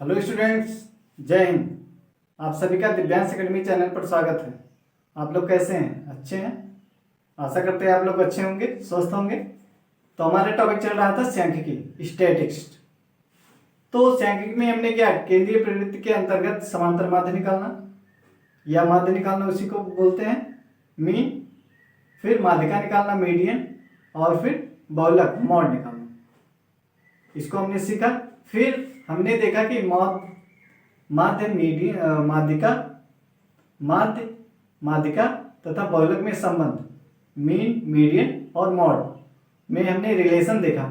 Hello students, जय हिंद। आप सभी का दिव्यांश एकेडमी चैनल पर स्वागत है। आप लोग कैसे हैं? अच्छे हैं? आशा करते हैं आप लोग अच्छे होंगे, स्वस्थ होंगे। तो हमारा टॉपिक चल रहा था सांख्यिकी, स्टैटिक्स। तो सांख्यिकी में हमने क्या, केंद्रीय प्रवृत्ति के अंतर्गत समांतर माध्य निकालना या माध्य निकालना, उसी को बोलते हैं मीन। फिर माध्यिका निकालना, मीडियन, और फिर बहुलक, मॉड निकालना, इसको हमने सीखा। फिर हमने देखा कि माध्य, मीडियन, माध्यिका तथा बहुलक में संबंध, मीन, मीडियन और मॉड में हमने रिलेशन देखा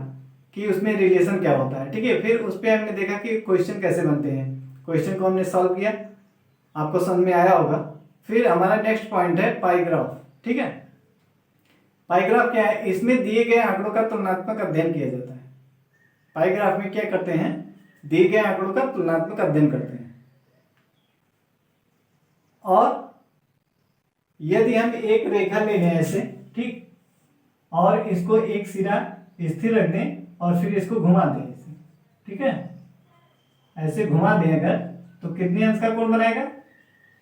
कि उसमें रिलेशन क्या होता है। ठीक है, फिर उस पर हमने देखा कि क्वेश्चन कैसे बनते हैं। क्वेश्चन को हमने सॉल्व किया, आपको समझ में आया होगा। फिर हमारा नेक्स्ट पॉइंट है पाईग्राफ। ठीक है, पाईग्राफ क्या है? इसमें दिए गए आंकड़ों का तुलनात्मक अध्ययन किया जाता है। पाईग्राफ में क्या करते हैं? दिए गए आंकड़ों का तुलनात्मक अध्ययन करते हैं। और यदि हम एक रेखा ले लें ऐसे, ठीक, और इसको एक सिरा स्थिर रख दें और फिर इसको घुमा दें ऐसे, ठीक है, ऐसे घुमा दें अगर, तो कितने अंश का कोण बनाएगा?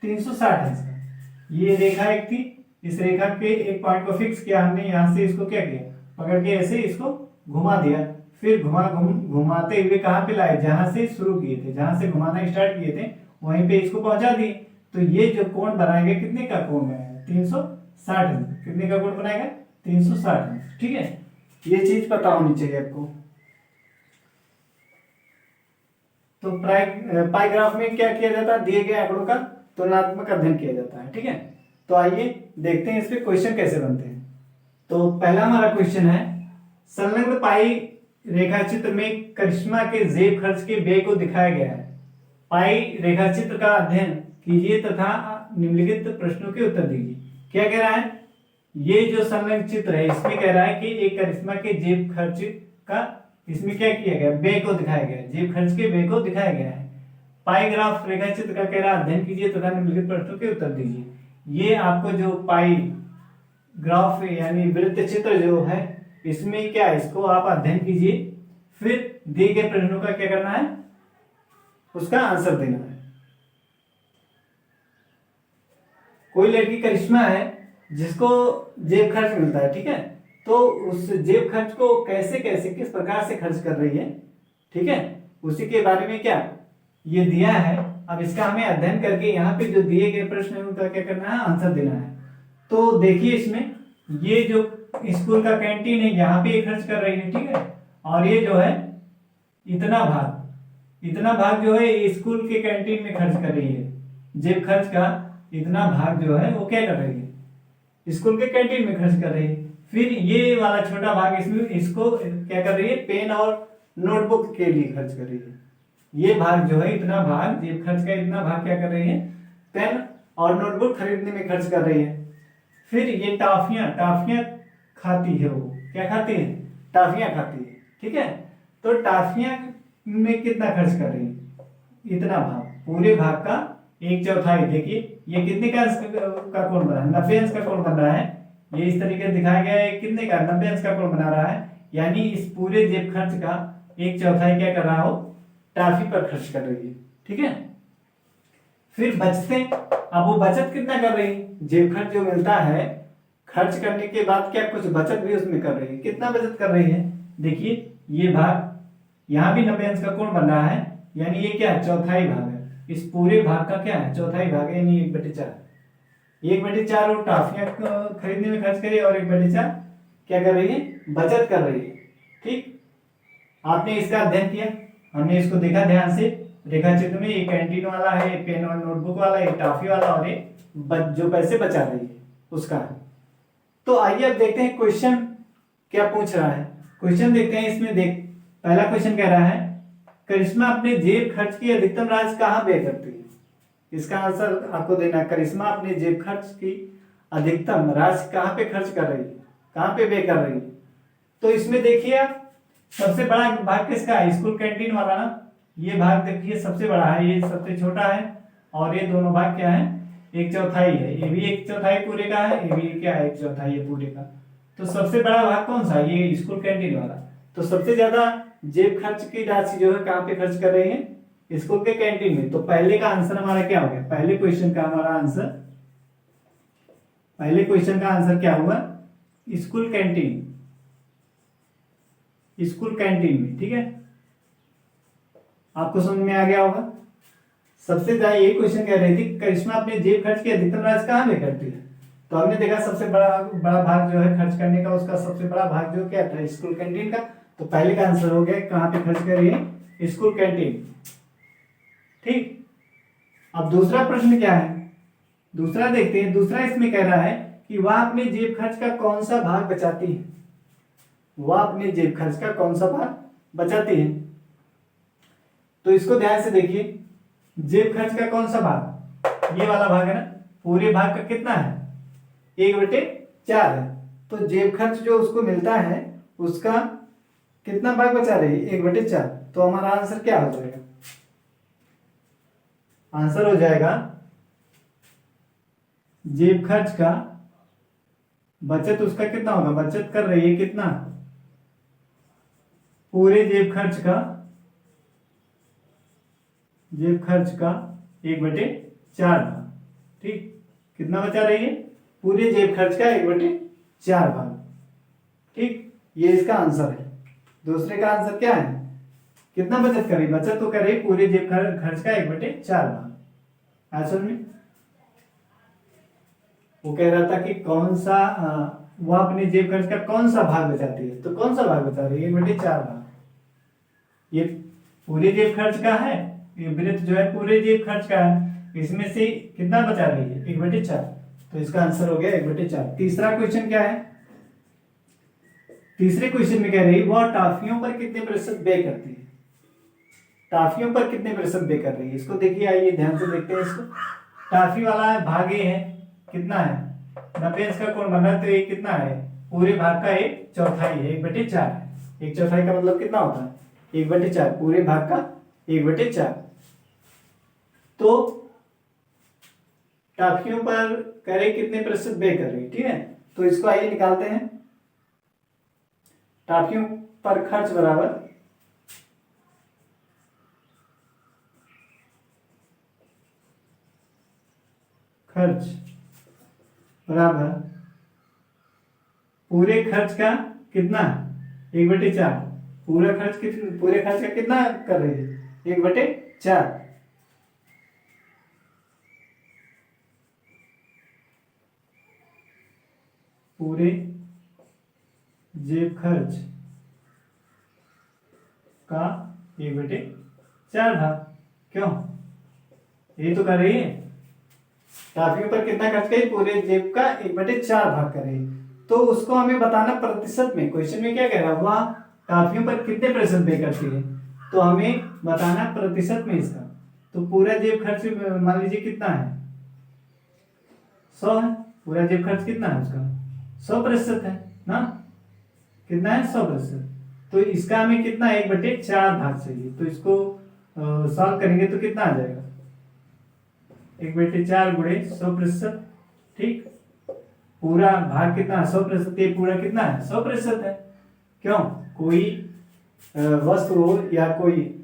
360 अंश का। ये रेखा एक थी, इस रेखा के एक पॉइंट को फिक्स किया हमने, यहां से इसको क्या किया, पकड़ के ऐसे इसको घुमा दिया। फिर घुमाते हुए कहां पे लाए? जहां से शुरू किए थे, जहां से घुमाना स्टार्ट किए थे वहीं पे इसको पहुंचा दिए। तो ये जो कोण बनाएगा, कितने का कोण बनाएगा? 360 अंश। कितने का कोण बनाएगा? 360 अंश। ठीक है, ये चीज पता होनी चाहिए आपको। तो पाईग्राफ में क्या किया जाता है? दिए गए आंकड़ों का तुलनात्मक अध्ययन किया जाता है। ठीक है, तो आइए देखते हैं इस पे क्वेश्चन कैसे बनते हैं। तो पहला हमारा क्वेश्चन है, संलग्न पाई रेखा चित्र में करिश्मा के जेब खर्च के व्यय को दिखाया गया है। पाई रेखा चित्र का अध्ययन कीजिए तथा निम्नलिखित प्रश्नों के उत्तर दीजिए। क्या कह रहा है? ये जो संलग्न चित्र है, इसमें कह रहा है कि एक करिश्मा के जेब खर्च का, इसमें क्या किया गया? व्यय को दिखाया गया है, जेब खर्च के व्यय को दिखाया गया है। पाई ग्राफ रेखा चित्र का कह रहा है अध्ययन कीजिए तथा निम्नलिखित प्रश्नों के उत्तर दीजिए। ये आपको जो पाई ग्राफ यानी वृत्त चित्र जो है, इसमें क्या, इसको आप अध्ययन कीजिए, फिर दिए गए प्रश्नों का क्या करना है? उसका आंसर देना है। कोई लड़की करिश्मा है जिसको जेब खर्च मिलता है, ठीक है, तो उस जेब खर्च को कैसे कैसे किस प्रकार से खर्च कर रही है, ठीक है, उसी के बारे में क्या ये दिया है। अब इसका हमें अध्ययन करके यहाँ पे जो दिए गए प्रश्न है उनका क्या करना है? आंसर देना है। तो देखिए इसमें, ये जो स्कूल का कैंटीन है यहाँ पे खर्च कर रही है, ठीक है, और ये जो है इतना भाग जो है स्कूल के कैंटीन में खर्च कर रही है। जेब खर्च का इतना भाग जो है वो क्या कर रही है? स्कूल के कैंटीन में खर्च कर रही है। फिर ये वाला छोटा भाग इसमें, इसको क्या कर रही है? पेन और नोटबुक के लिए खर्च कर रही है। ये भाग जो है, इतना भाग, जेब खर्च का इतना भाग क्या कर रही है? पेन और नोटबुक खरीदने में खर्च कर रही है। फिर ये टाफियां खाती है, वो क्या खाती है? टाफियां खाती है, ठीक है। तो टाफियां में कितना खर्च कर रही है? इतना भाग, पूरे भाग का 1/4। देखिए ये कितने का कोण बना है? 90 अंश का कोण बन रहा है। ये इस तरीके से दिखाया गया है, कितने का? 90 अंश का कोण बना रहा है। यानी इस पूरे जेब खर्च का 1/4 क्या कर रहा हो? टाफी पर खर्च कर रही है, ठीक है। फिर बचते, अब वो बचत कितना कर रही है? जेब खर्च जो मिलता है, खर्च करने के बाद क्या कुछ बचत भी उसमें कर रही है। कितना बचत कर रही है? देखिए ये भाग, यहाँ भी 90 अंश का कोण बन रहा है, यानी ये क्या है? 1/4 भाग है। इस पूरे भाग का क्या है? 1/4 भाग है, यानी 1/4। 1/4 वो टाफियां खरीदने में खर्च करी और 1/4 क्या कर रही है? बचत कर रही है, ठीक। आपने इसका अध्ययन किया, हमने इसको देखा ध्यान से। रेखा चित्र में ये कैंटीन वाला है, पेन और नोटबुक वाला, ये टाफी वाला, और ये जो पैसे बचा रही है उसका है। तो आइए अब देखते हैं क्वेश्चन क्या पूछ रहा है। क्वेश्चन देखते हैं, इसमें देख, पहला क्वेश्चन कह रहा है, करिश्मा अपने जेब खर्च की अधिकतम राशि कहाँ व्यय करती है? इसका आंसर आपको देना। करिश्मा अपने जेब खर्च की अधिकतम राशि कहाँ पे खर्च कर रही है, कहाँ पे व्यय कर रही है? तो इसमें देखिए आप, सबसे बड़ा भाग किसका है? स्कूल कैंटीन वाला ना। ये भाग देखिए सबसे बड़ा है, ये सबसे छोटा है, और ये दोनों भाग क्या है? 1/4 है। ये भी 1/4 पूरे का है, ये भी क्या है? 1/4 है पूरे का। तो सबसे बड़ा भाग कौन सा? ये स्कूल कैंटीन वाला। तो सबसे ज्यादा जेब खर्च की राशि जो है कहाँ पे खर्च कर रही है? स्कूल के कैंटीन में। तो पहले का आंसर हमारा क्या हो गया, पहले क्वेश्चन का आंसर क्या हुआ, स्कूल कैंटीन, स्कूल कैंटीन में। ठीक है, आपको समझ में आ गया होगा। सबसे ज्यादा ये क्वेश्चन कह रही थी करिश्मा अपने जेब खर्च की अधिकतम राशि कहाँ में करती है। तो हमने देखा सबसे बड़ा बड़ा भाग जो है खर्च करने का, उसका सबसे बड़ा भाग जो क्या था, स्कूल कैंटीन का। तो पहले का आंसर हो गया कहाँ पे खर्च कर रही है, स्कूल कैंटीन। ठीक, अब दूसरा प्रश्न क्या है, दूसरा देखते हैं। दूसरा इसमें कह रहा है कि वह अपने जेब खर्च का कौन सा भाग बचाती है, वह अपने जेब खर्च का कौन सा भाग बचाती है। तो इसको ध्यान से देखिए, जेब खर्च का कौन सा भाग, ये वाला भाग है ना, पूरे भाग का कितना है, 1/4 है। तो जेब खर्च जो उसको मिलता है उसका कितना भाग बचा रही है, 1/4। तो हमारा आंसर क्या हो जाएगा, आंसर हो जाएगा जेब खर्च का बचत, उसका कितना होगा, बचत कर रही है कितना, पूरे जेब खर्च का 1/4 भाग। ठीक, कितना बचा रही है, पूरे जेब खर्च का 1/4 भाग। ठीक, ये इसका आंसर है। दूसरे का आंसर क्या है, कितना बचत कर रही, बचत तो कर रही पूरे जेब खर्च का 1/4 भाग। असल में वो कह रहा था कि कौन सा वो अपने जेब खर्च का कौन सा भाग बचाती है। तो कौन सा भाग बचा रही है, 1/4 भाग। ये पूरे जेब खर्च का है, ये वृत्त जो है पूरे जेब खर्च का है, इसमें से कितना बचा रही है, 1/4। तो इसका आंसर हो गया 1/4। तीसरा क्वेश्चन क्या है, तीसरे क्वेश्चन में कह रही है वह टॉफियों पर कितने प्रतिशत व्यय करती है, टॉफियों पर कितने प्रतिशत व्यय कर रही है। इसको देखिए, आइए ध्यान से देखते हैं इसको। टॉफी वाला भाग ये है, कितना है, 90 अंश का कोण बन रहा है। तो ये कितना है, पूरे भाग का 1/4 है, 1/4 है। 1/4 का मतलब कितना होता है, 1/4, पूरे भाग का 1/4। तो टॉफियों पर करे कितने प्रतिशत व्यय कर रही है। ठीक है, तो इसको आइए निकालते हैं। टॉफियों पर खर्च बराबर खर्च बराबर पूरे खर्च का कितना, 1/4। पूरे खर्च का कितना कर रही है, 1/4। पूरे जेब खर्च का 1/4 भाग। क्यों, ये तो कर रही है, टॉफियों पर कितना खर्च करी, पूरे जेब का 1/4 भाग कर रही है। तो उसको हमें बताना प्रतिशत में। क्वेश्चन में क्या कह रहा है, वह टॉफियों पर कितने प्रतिशत व्यय करती है, तो हमें बताना प्रतिशत में इसका। तो पूरा जेब खर्च मान लीजिए कितना है, 100 है। पूरा जेब खर्च कितना है उसका, 100% है ना, कितना है, 100%। तो इसका हमें कितना, 1/4 भाग चाहिए। तो इसको सॉल्व करेंगे तो कितना आ जाएगा, 1/4 गुणे 100%। ठीक, पूरा भाग कितना, 100%। ये पूरा कितना है, 100% है। क्यों, कोई वस्तु हो या कोई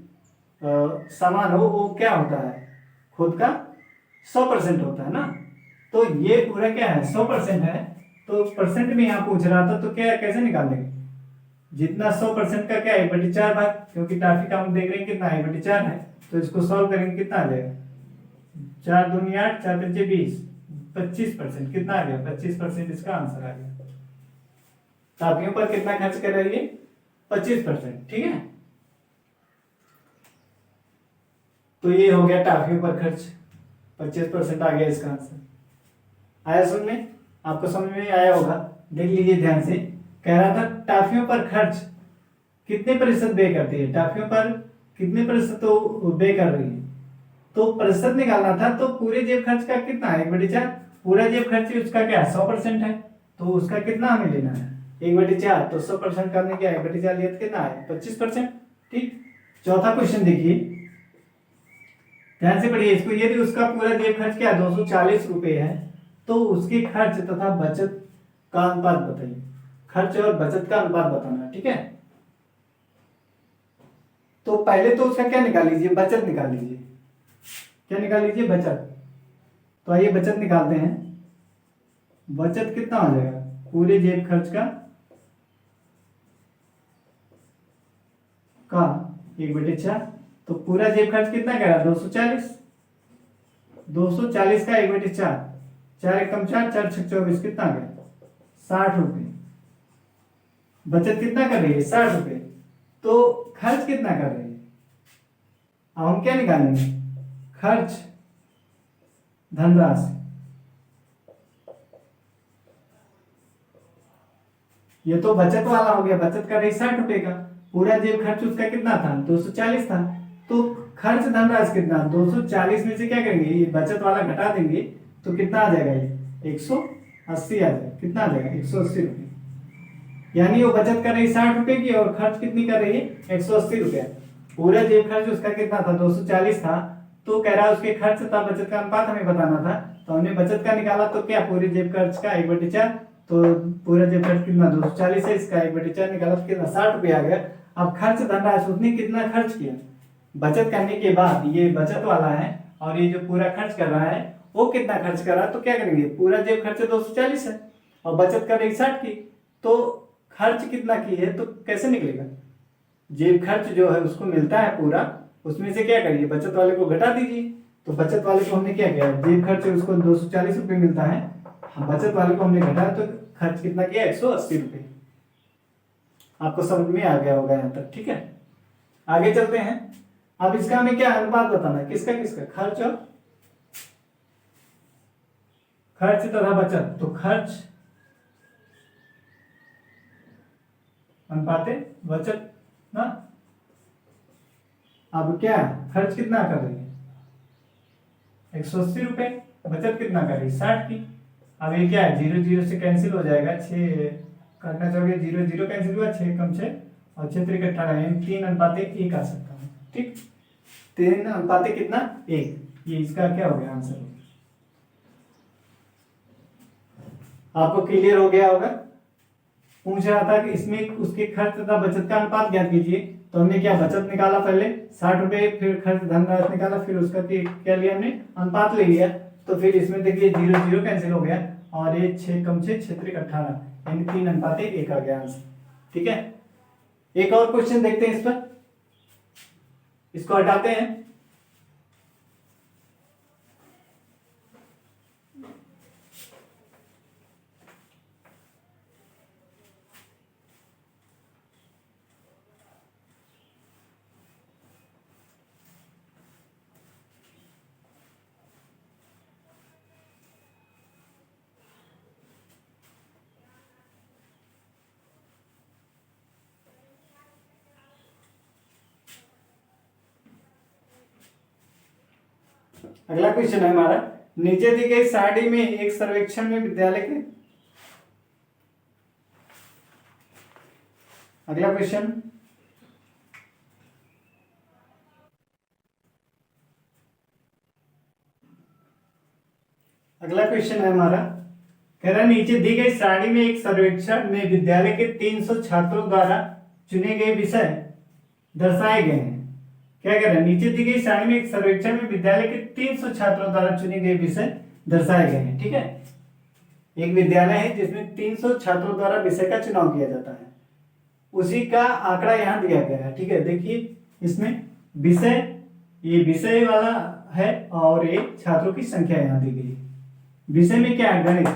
सामान हो, वो क्या होता है, खुद का 100% होता है ना। तो ये पूरा क्या है, 100% है। तो परसेंट में यहाँ पूछ रहा था, तो क्या कैसे निकाल देंगे, जितना 100% का क्या है, 1/4 भाग, क्योंकि टॉफी का हम देख रहे हैं कितना 1/4 है। तो इसको सॉल्व करेंगे कितना आ जाएगा, 4 दूनी 8, 4 पंचे 20, 25%। कितना आ गया, 25% इसका आंसर आ गया। टॉफियों पर कितना खर्च कर रही है, 25%। ठीक है, तो ये हो गया टॉफियों पर खर्च, 25% आ गया इसका आंसर। आया समझ में, आपको समझ में आया होगा। देख लीजिए ध्यान से, कह रहा था टॉफियों पर खर्च कितने प्रतिशत व्यय करती है, टॉफियों पर कितने प्रतिशत तो व्यय कर रही है। तो प्रतिशत निकालना था, तो पूरे जेब खर्च का कितना है, 1/4। पूरा जेब खर्च उसका क्या है, 100% है। तो उसका कितना हमें लेना है, 1/4। तो 100% का हमने क्या 1/4 लिया, तो कितना है, 25%। ठीक, चौथा क्वेश्चन देखिए, ध्यान से पढ़िए इसको। यदि उसका पूरा जेब खर्च क्या 240 रुपए है, तो उसके खर्च तथा बचत का अनुपात बताइए। खर्च और बचत का अनुपात बताना है। ठीक है, तो पहले तो उसका क्या निकाल लीजिए, बचत निकाल लीजिए। क्या निकाल लीजिए, बचत। तो आइए बचत निकालते हैं। बचत कितना हो जाएगा पूरे जेब खर्च का 1/4। तो पूरा जेब खर्च कितना कह रहा है, 240। 240 का 1/4, 4 एकम 4, 4 छक 24, कितना आ गया, 60 रुपये। बचत कितना कर रही है, 60 रुपये। तो खर्च कितना कर रही है, अब हम क्या निकालेंगे, खर्च धनराशि। ये तो बचत वाला हो गया, बचत कर रही 60 रुपये का। पूरा जेब खर्च उसका कितना था, 240 था। तो खर्च धनराशि कितना, 240 में से क्या करेंगे, ये बचत वाला घटा देंगे तो कितना आ जाएगा, ये 180 आ जाएगा। कितना आ जाएगा, 180 रुपये। यानी वो बचत कर रही 60 रुपये की और खर्च कितनी कर रही है, 180 रुपया। पूरा जेब खर्च उसका कितना था, 240 था। तो कह रहा है उसके खर्च तथा बचत का अनुपात हमें बताना था। तो हमने बचत का निकाला, तो क्या पूरे जेब खर्च का 1/4। तो पूरा जेब खर्च कितना 240 है, इसका 1/4 निकाला तो कितना 60 रुपये आ गया। अब खर्च धनराशि उसने कितना खर्च किया, बचत करने के बाद, ये बचत वाला है और ये जो पूरा खर्च कर रहा है वो कितना खर्च कर रहा है। तो क्या करेंगे, पूरा जेब खर्च 240 है और बचत कर रही 60 की, तो खर्च कितना की है, तो कैसे निकलेगा, जेब खर्च जो है उसको मिलता है पूरा, उसमें से क्या करिए, बचत वाले को घटा दीजिए। तो बचत वाले को हमने क्या किया, जेब खर्च उसको 240 रुपये मिलता है, बचत वाले को हमने घटाया तो खर्च कितना किया, 180 रुपये। आपको समझ में आ गया होगा यहाँ तक, ठीक है। आगे चलते हैं। अब इसका हमें क्या अनुपात बताना है, किसका किसका, खर्च और खर्च तथा बचत। तो खर्च अनुपाते बचत ना। अब क्या खर्च कितना कर रही है, 180 रुपये। बचत कितना कर रही है, 60 की। अब ये क्या है, 0 0 से कैंसिल हो जाएगा, 6 करना चाहोगे, 0 0 कैंसिल हुआ, 6 कम 6 और 6 3 18, 3:1 आ सकता है, ठीक। 3:1 कितना, 1। ये इसका क्या हो गया आंसर। आपको क्लियर हो गया होगा। पूछ रहा था कि इसमें उसके खर्च तथा बचत का अनुपात ज्ञात कीजिए। तो हमने क्या बचत निकाला, पहले 60 रुपये, फिर खर्च धनराशि निकाला, फिर उसका क्या लिया हमने, अनुपात ले लिया। तो फिर इसमें देखिए 0 0 कैंसिल हो गया और ये 6 कम 6 6 3 18, यानी 3:1 आ गया आंसर, ठीक है। एक और क्वेश्चन देखते हैं इस पर, इसको हटाते हैं। अगला क्वेश्चन है हमारा, नीचे दी गई सारणी में एक सर्वेक्षण में विद्यालय के, अगला क्वेश्चन, अगला क्वेश्चन है हमारा, कह रहा है नीचे दी गई सारणी में एक सर्वेक्षण में विद्यालय के 300 छात्रों द्वारा चुने गए विषय दर्शाए गए हैं। क्या कह रहा है, नीचे दी गई सारणी में एक सर्वेक्षण में विद्यालय के 300 छात्रों द्वारा चुने गए विषय दर्शाए गए हैं, ठीक है। एक विद्यालय है जिसमें 300 छात्रों द्वारा विषय का चुनाव किया जाता है, उसी का आंकड़ा यहाँ दिया गया है, ठीक है। देखिए इसमें विषय, ये विषय वाला है और ये छात्रों की संख्या यहाँ दी गई है। विषय में क्या है, गणित।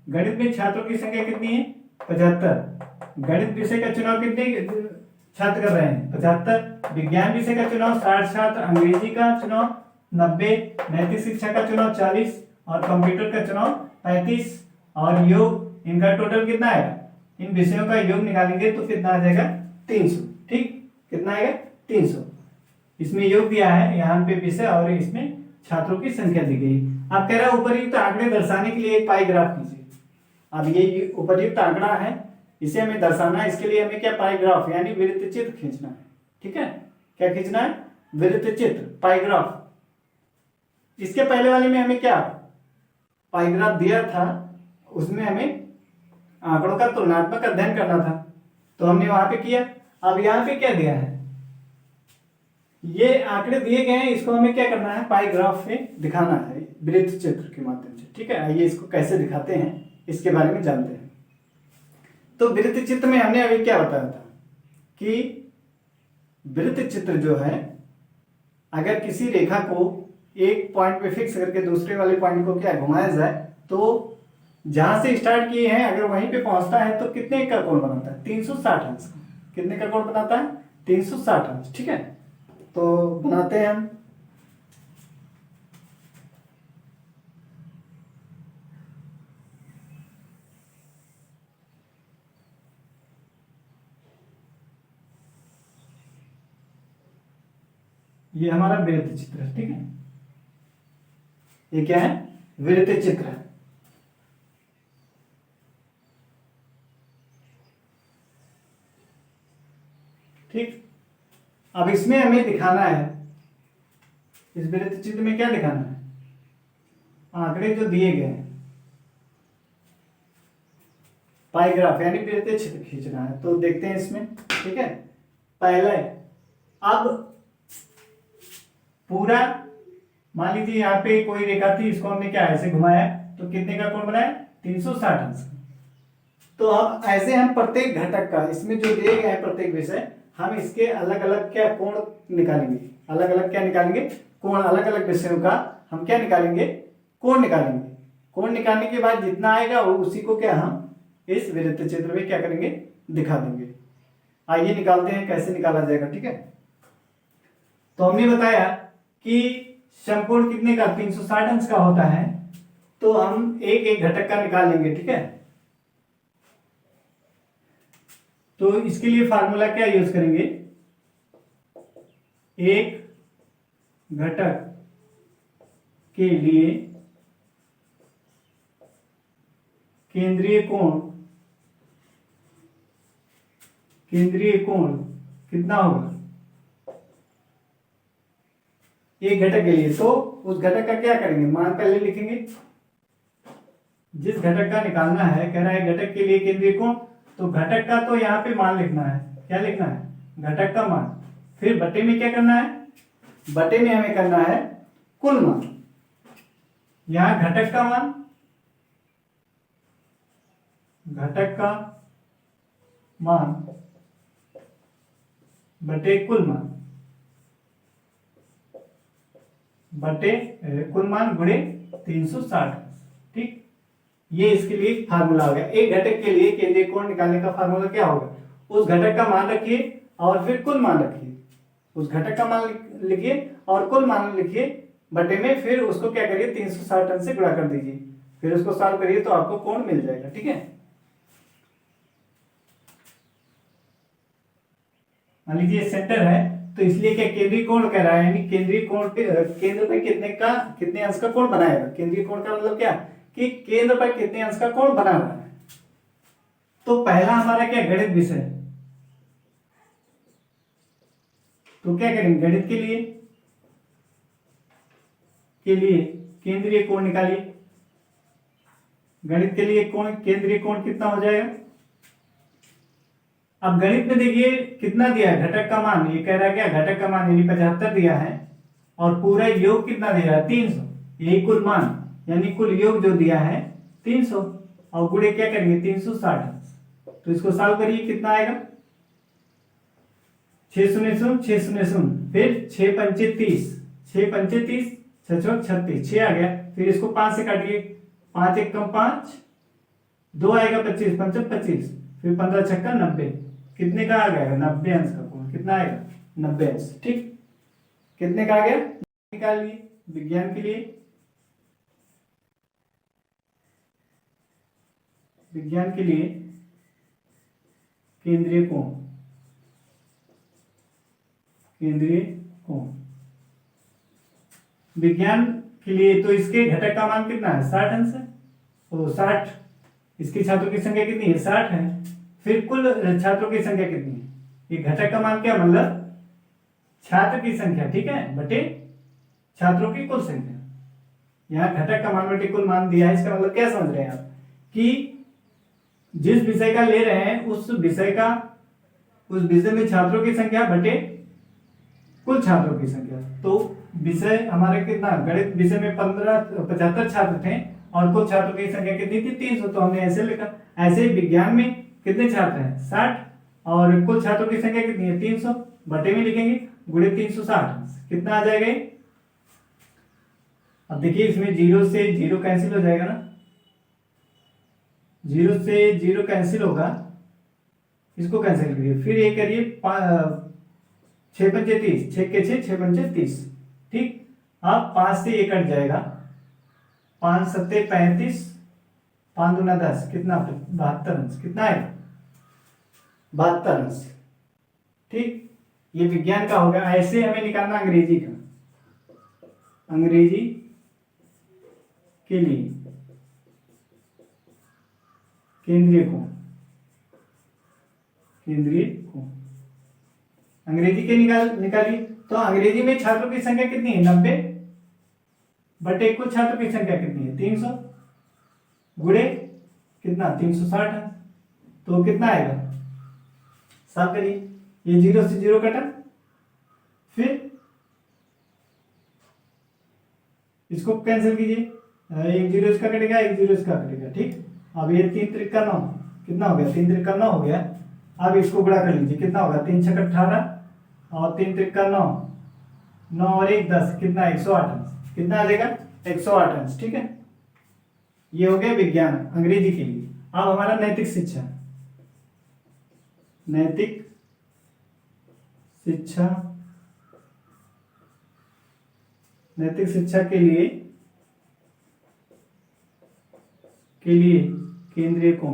गणित में छात्रों की संख्या कितनी है, 75। गणित विषय का चुनाव कितने छात्र कर रहे हैं, 75। विज्ञान विषय का चुनाव 60 छात्र, अंग्रेजी का चुनाव 90, नैतिक शिक्षा का चुनाव 40 और कंप्यूटर का चुनाव 35 और योग, इनका टोटल कितना आएगा, इन विषयों का योग निकालेंगे तो कितना आ जाएगा, 300, ठीक। कितना आएगा, 300। इसमें योग दिया है यहाँ पे विषय और इसमें छात्रों की संख्या दी गई। अब कह रहा है उपरयुक्त आंकड़े दर्शाने के लिए एक पाई ग्राफ कीजिए। अब ये उपरयुक्त आंकड़ा है, इसे हमें दर्शाना है, इसके लिए हमें क्या, पाई ग्राफ यानी वृत्त चित्र खींचना है, ठीक है। क्या खींचना है, वृत्त चित्र, पाई ग्राफ। इसके पहले वाले में हमें क्या पाई ग्राफ दिया था, उसमें हमें आंकड़ों का तुलनात्मक अध्ययन करना था, तो हमने वहां पे किया। अब यहाँ पे क्या दिया है, ये आंकड़े दिए गए हैं, इसको हमें क्या करना है, पाई ग्राफ में दिखाना है वृत्त चित्र के माध्यम से। ठीक है, आइए इसको कैसे दिखाते हैं इसके बारे में जानते हैं। तो वृत्त चित्र में हमने अभी क्या बताया था कि वृत्त चित्र जो है, अगर किसी रेखा को एक पॉइंट पे फिक्स करके दूसरे वाले पॉइंट को क्या घुमाया जाए, तो जहां से स्टार्ट किए हैं अगर वहीं पे पहुंचता है तो कितने का कोण बनाता है, 360 अंश का। कितने का कोण बनाता है, 360 अंश। ठीक है, तो बनाते हैं हम। ये हमारा वृत्त चित्र है। ठीक है, ये क्या है, वृत्त चित्र है। ठीक, अब इसमें हमें दिखाना है, इस वृत्त चित्र में क्या दिखाना है, आंकड़े जो दिए गए हैं, पाई ग्राफ यानी वृत्त चित्र खींचना है। तो देखते हैं इसमें। ठीक है, पहले अब पूरा मान लीजिए यहाँ पे कोई रेखा थी, इसको हमने क्या ऐसे घुमाया तो कितने का कोण बनाया, 360 अंश। तो अब ऐसे हम प्रत्येक घटक का, इसमें जो दिए गए हैं प्रत्येक विषय, हम इसके अलग अलग क्या कोण निकालेंगे, अलग अलग क्या निकालेंगे, कोण। अलग अलग विषयों का हम क्या निकालेंगे, कोण निकालेंगे। कोण निकालने के बाद जितना आएगा उसी को क्या हम इस वृत्त चित्र में क्या करेंगे, दिखा देंगे। आइए निकालते हैं कैसे निकाला जाएगा। ठीक है, तो हमने बताया कि समकोण कितने का, 360 अंश का होता है। तो हम एक एक घटक का निकाल लेंगे। ठीक है, तो इसके लिए फार्मूला क्या यूज करेंगे, एक घटक के लिए केंद्रीय कोण कितना होगा, एक घटक के लिए। तो उस घटक का क्या करेंगे, मान पहले लिखेंगे। जिस घटक का निकालना है, कह रहा है घटक के लिए केंद्रीय कोण, तो घटक का तो यहाँ पे मान लिखना है। क्या लिखना है, घटक का मान। फिर बटे में क्या करना है, बटे में हमें करना है कुल मान। यहां घटक का मान, घटक का मान बटे कुल मान, बटे कुल मान गुणे 360। ठीक, ये इसके लिए फार्मूला हो गया। एक घटक के लिए केंद्रीय कोण निकालने का फार्मूला क्या होगा, उस घटक का मान रखिए और फिर कुल मान रखिए। उस घटक का मान लिखिए और कुल मान लिखिए बटे में, फिर उसको क्या करिए, 360 अंश से गुणा कर दीजिए, फिर उसको सॉल्व करिए तो आपको कोण मिल जाएगा। ठीक है, मान लीजिए सेंटर है, तो इसलिए क्या केंद्रीय कोण कह रहा है, यानी केंद्रीय कोण पे केंद्र पर कितने अंश का कोण बनाएगा। केंद्रीय कोण का मतलब क्या, कि केंद्र पर कितने अंश का कोण बना रहा है। तो पहला हमारा क्या, गणित विषय। तो क्या करेंगे, गणित के लिए केंद्रीय कोण निकालिए। गणित के लिए कोण, केंद्रीय कोण कितना हो जाएगा। अब गणित में देखिए कितना दिया है, घटक का मान, ये कह रहा है क्या, घटक का मान यानी 75 दिया है, और पूरा योग कितना दिया है, 300। यही कुल मान यानी कुल योग जो दिया है 300, और गुणे क्या करेंगे, 360। तो इसको सॉल्व करिए, कितना आएगा, 6 शून्य शून्य 6 शून्य शून्य, फिर 6 पंचे 30, 6 पंचे 30, 6 छक 36, 6 आ गया। फिर इसको 5 से काटिए, 5 एक कम 5, 2 आएगा 25, 5 25, फिर 15 छक्का 90। कितने का आ गया, 90 अंश का कोण। कितना आएगा, 90 अंश। ठीक, कितने का आ गया, निकाल लिए। विज्ञान के लिए, केंद्रीय कोण, विज्ञान के लिए तो इसके घटक का मान कितना है, 60 अंश है। तो 60, इसके छात्रों की संख्या कितनी है, 60 है। फिर कुल छात्रों की संख्या कितनी है, ये घटक का मान क्या, मतलब छात्र की संख्या। ठीक है, बटे छात्रों की कुल संख्या। यहाँ घटक का मान बटे कुल मान दिया है, इसका मतलब क्या समझ रहे हैं आप, कि जिस विषय का ले रहे हैं उस विषय में छात्रों की संख्या बटे कुल छात्रों की संख्या। तो विषय हमारे कितना, गणित विषय में 75 छात्र थे और कुल छात्रों की संख्या कितनी थी, 300। तो हमने ऐसे लिखा। ऐसे ही विज्ञान में कितने छात्र हैं, 60, और कुल छात्रों की संख्या कितनी है, 300। बटे में लिखेंगे, गुणे 360 कितना आ जाएगा। अब देखिए इसमें 0 से 0 कैंसिल हो जाएगा ना, 0 से 0 कैंसिल होगा, इसको कैंसिल करिए। फिर ये करिए 6 पंचे 30, 6 के 6, 6 पंचे 30। ठीक, अब 5 से ये कट जाएगा, 5 सत्ते 35, 5 दूना 10, कितना 72 अंश, कितना है 72 अंश। ठीक, ये विज्ञान का हो गया। ऐसे हमें निकालना अंग्रेजी का, अंग्रेजी के लिए केंद्रीय कोण, केंद्रीय कोण अंग्रेजी के निकाली। तो अंग्रेजी में छात्रों की संख्या कितनी है, 90, बटे कुल छात्रों की संख्या कितनी है, 300, गुणे कितना 360। तो कितना आएगा, साफ करिए, ये 0 से 0 कटा, फिर इसको कैंसिल कीजिए, एक 0 इसका कटेगा, एक 0 इसका कटेगा। ठीक, अब ये 3 त्रिक 9, कितना हो गया, 3 त्रिक 9 हो गया। अब इसको गुणा कर लीजिए, कितना होगा, 3 छक 18 और 3 त्रिक 9, 9 और 1 10, कितना 108 अंश, कितना आ जाएगा 108 अंश। ठीक है, ये हो गया विज्ञान अंग्रेजी के लिए। अब हमारा नैतिक शिक्षा, नैतिक शिक्षा, नैतिक शिक्षा के लिए केंद्रीय कोण,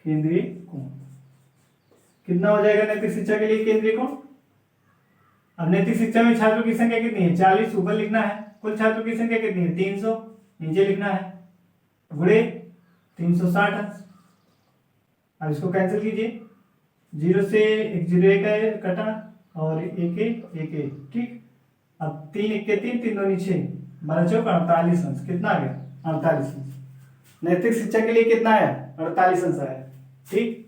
केंद्रीय कोण कितना हो जाएगा नैतिक शिक्षा के लिए केंद्रीय कोण। अब नैतिक शिक्षा में छात्रों की संख्या कितनी है, 40 ऊपर लिखना है, कुल छात्रों की संख्या कितनी है, 300 नीचे लिखना है, गुणे 360 अंश। अब इसको कैंसिल कीजिए, 0 से 1 0 1 कटा और 1 1 1 1। ठीक, अब 3 1 के 3, 3 2 6, 12 चौक 48 अंश, कितना आ गया 48 अंश। नैतिक शिक्षा के लिए कितना आया, 48 अंश आया। ठीक,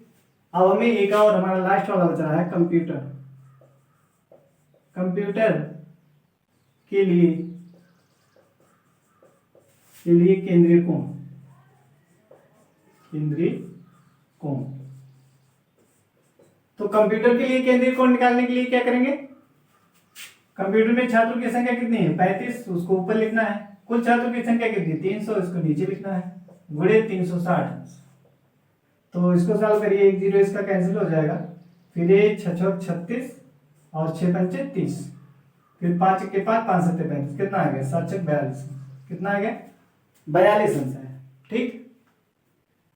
अब हमें एक और हमारा लास्ट वाला बच रहा है, कंप्यूटर, कंप्यूटर के लिए केंद्रीय कोण, केंद्रीय कोण। तो कंप्यूटर के लिए केंद्रीय कोण निकालने के लिए क्या करेंगे, कंप्यूटर में छात्रों की संख्या कितनी है, 35, उसको ऊपर लिखना है, कुल छात्रों की संख्या कितनी है, 300, इसको नीचे लिखना है, गुणे 360 अंश। तो इसको सॉल्व करिए, 1 0 इसका कैंसिल हो जाएगा, फिर ये 6 छक 36 और 6 पंचे 30, फिर 5 1 के 5, 5 7 35, कितना आ गया 7 छक 42, कितना आ गया 42 अंश है। ठीक,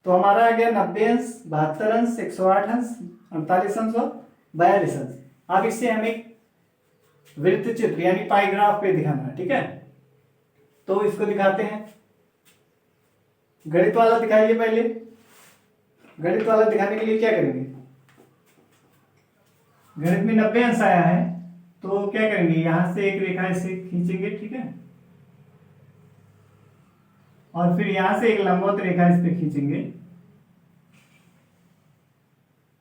तो हमारा आ गया 90 अंश, 72 अंश, 108 अंश, 48 अंश और 42 अंश। अब इससे हमें वृत्त चित्र यानी पाइग्राफ पे दिखाना है। ठीक है, तो इसको दिखाते हैं, गणित वाला दिखाइए पहले। गणित वाला दिखाने के लिए क्या करेंगे, गणित में 90 अंश आया है, तो क्या करेंगे, यहां से एक रेखा ऐसे खींचेंगे। ठीक है, और फिर यहां से एक लंबवत रेखा इस पे खींचेंगे।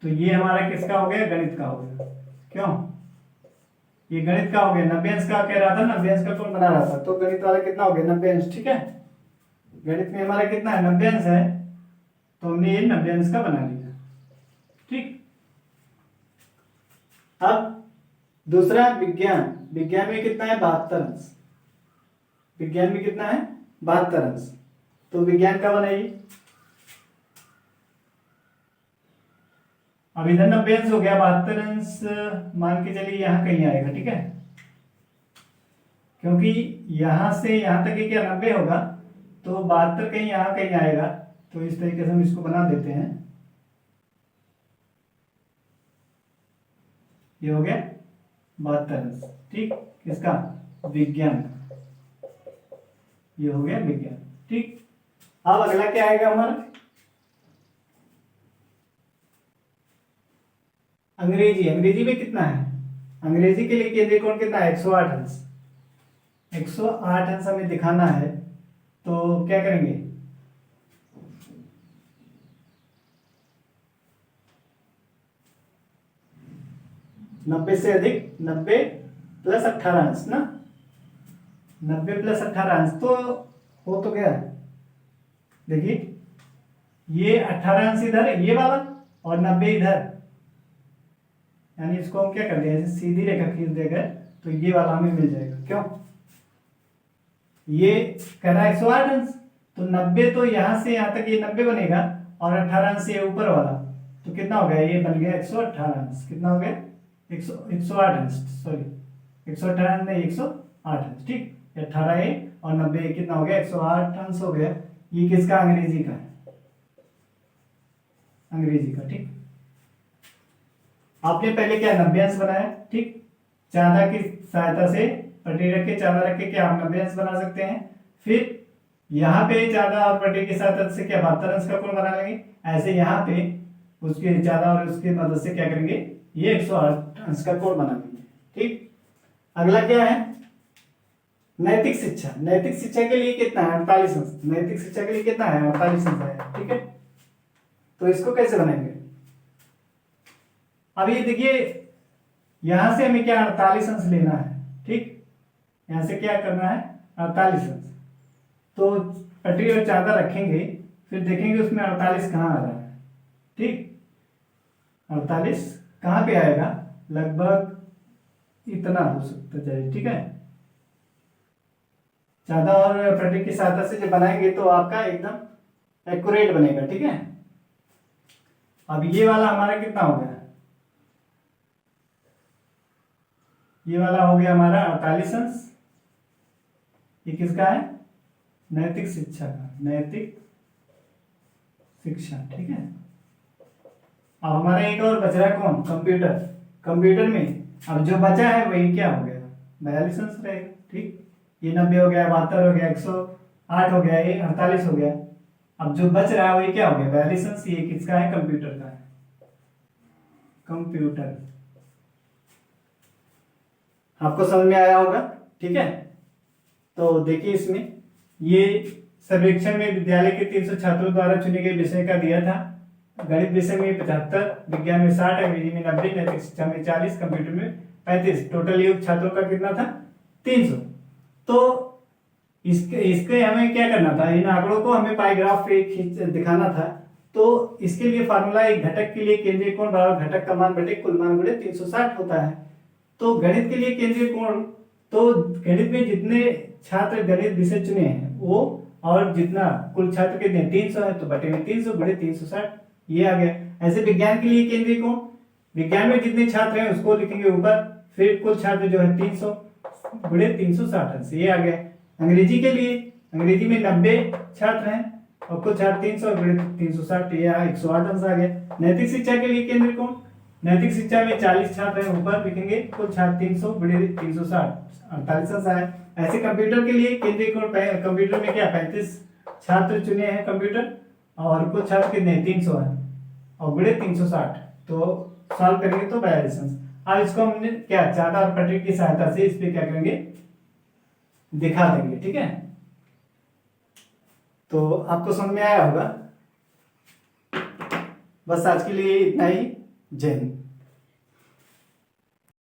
तो ये हमारा किसका हो गया, गणित का हो गया। क्यों, ये गणित का हो गया, 90 अंश का कह रहा था, 90 अंश का कौन बना रहा था, तो गणित वाला कितना हो गया 90 अंश। ठीक है, गणित में हमारा कितना है 90 अंश है, तो हमने ये 90 अंश का बना लिया। ठीक, अब दूसरा विज्ञान, विज्ञान में कितना है 72 अंश, विज्ञान में कितना है 72 अंश। तो विज्ञान का बनाइए, अब इधर 90 अंश हो गया, 72 अंश मान के चलिए यहां कहीं आएगा। ठीक है, क्योंकि यहां से यहां तक क्या 90 होगा, तो 72 कहीं यहां कहीं आएगा। तो इस तरीके से हम इसको बना देते हैं, ये हो गया 72 अंश। ठीक, किसका, विज्ञान, ये हो गया विज्ञान। ठीक, अब अगला क्या आएगा हमारा, अंग्रेजी। अंग्रेजी में कितना है, अंग्रेजी के लिए केंद्रीय कोण कितना है 108 अंश, 108 अंश हमें दिखाना है। तो क्या करेंगे, 90 से अधिक, 90 प्लस 18 अंश ना, 90 प्लस 18 अंश तो हो तो गया। देखिए ये 18 अंश इधर ये वाला और 90 इधर, यानी इसको हम क्या कर दिया, जैसे सीधी रेखा खींच देगा तो ये वाला हमें मिल जाएगा। क्यों, ये कह रहा है 108 अंश, तो 90 तो यहां से यहां तक ये 90 बनेगा और 18 अंश ये ऊपर वाला, तो कितना हो गया, ये बन गया 118 अंश। कितना हो गया, 108 अंश, सॉरी 118 नहीं 108 अंश, ठीक। 18 ए और 90 कितना हो गया, 108 अंश हो गया। ये किसका, अंग्रेजी का है, अंग्रेजी का, ठीक। आपने पहले क्या 90 अंश बनाया, ठीक। चांदा की सहायता से पट्टी रख के, चांदा रख के क्या हम 90 अंश बना सकते हैं। फिर यहाँ पे चांदा और पट्टी की सहायता से क्या 72 अंश का कोण बना लेंगे। ऐसे यहाँ पे उसके चांदा और उसकी मदद से क्या करेंगे, ये 108 अंश का कोण बना लेंगे, ठीक। अगला क्या है, नैतिक शिक्षा। नैतिक शिक्षा के लिए कितना है, 48 अंश। नैतिक शिक्षा के लिए कितना है, 48 अंश है, ठीक है। तो इसको कैसे बनाएंगे, अब ये देखिए यहां से हमें क्या 48 अंश लेना है, ठीक। यहां से क्या करना है, 48 अंश। तो पटरी और चादर रखेंगे, फिर देखेंगे उसमें 48 कहाँ आ रहा है, ठीक। 48 कहाँ पे आएगा, लगभग इतना हो सकता है, ठीक है। चादर और पटरी की सहायता से जब बनाएंगे तो आपका एकदम एक्यूरेट बनेगा, ठीक है। अब ये वाला हमारा कितना हो गया, ये वाला हो गया हमारा 48 अंश। ये किसका है, नैतिक शिक्षा का, नैतिक शिक्षा, ठीक है। अब हमारा एक और बच रहा है कौन, कंप्यूटर। कंप्यूटर में अब जो बचा है वही क्या हो गया, 42 अंश रहेगा, ठीक। ये 90 हो गया, 72 हो गया, 108 हो गया, ये 48 हो गया। अब जो बच रहा है वही क्या हो गया, 42 अंश। ये किसका है, कंप्यूटर का है, कंप्यूटर। आपको समझ में आया होगा, ठीक है। तो देखिए इसमें ये सर्वेक्षण में विद्यालय के 300 छात्रों द्वारा चुने गए विषय का दिया था। गणित विषय में 75, विज्ञान में 60, अंग्रेजी में 90, नैतिक शिक्षा में 40, कंप्यूटर में 35। टोटल योग छात्रों का कितना था, 300। तो इसके हमें क्या करना था, इन आंकड़ों को हमें पाईग्राफ पे दिखाना था। तो इसके लिए फार्मूला, एक घटक के लिए केंद्रीय कोण बराबर घटक का मान बटे कुल मान गुणे 360 होता है। तो गणित के लिए केंद्रीय कोण, तो गणित में जितने छात्र गणित विषय चुने हैं वो, और जितना कुल छात्र कितने 300 है, तो बटे में 300 गुणे 360, ये आ गया। ऐसे विज्ञान के लिए केंद्रीय कोण, विज्ञान में जितने छात्र हैं उसको लिखेंगे ऊपर, फिर कुल छात्र जो है 300 गुणे 360 अंश, ये आ गया। अंग्रेजी के लिए, अंग्रेजी में 90 छात्र हैं और कुल छात्र 300 गुणे 360, ये 108 अंश आ गया। नैतिक शिक्षा के लिए केंद्रीय कोण, नैतिक शिक्षा में 40 छात्र हैं, ऊपर लिखेंगे कुल छात्र 300 गुणे 360, 48 अंश आया। ऐसे कंप्यूटर के लिए केंद्रीय कोण, कंप्यूटर में क्या 35 छात्र चुने हैं कंप्यूटर, और कुल छात्र कितने 300 है और गुणे 360, तो सॉल्व करेंगे तो 42 अंश। अब इसको हमने क्या चादर और पटरी की सहायता से इस पे क्या करेंगे, दिखा देंगे, ठीक है। तो आपको समझ में आया होगा। बस आज के लिए इतना ही। जय हिंद।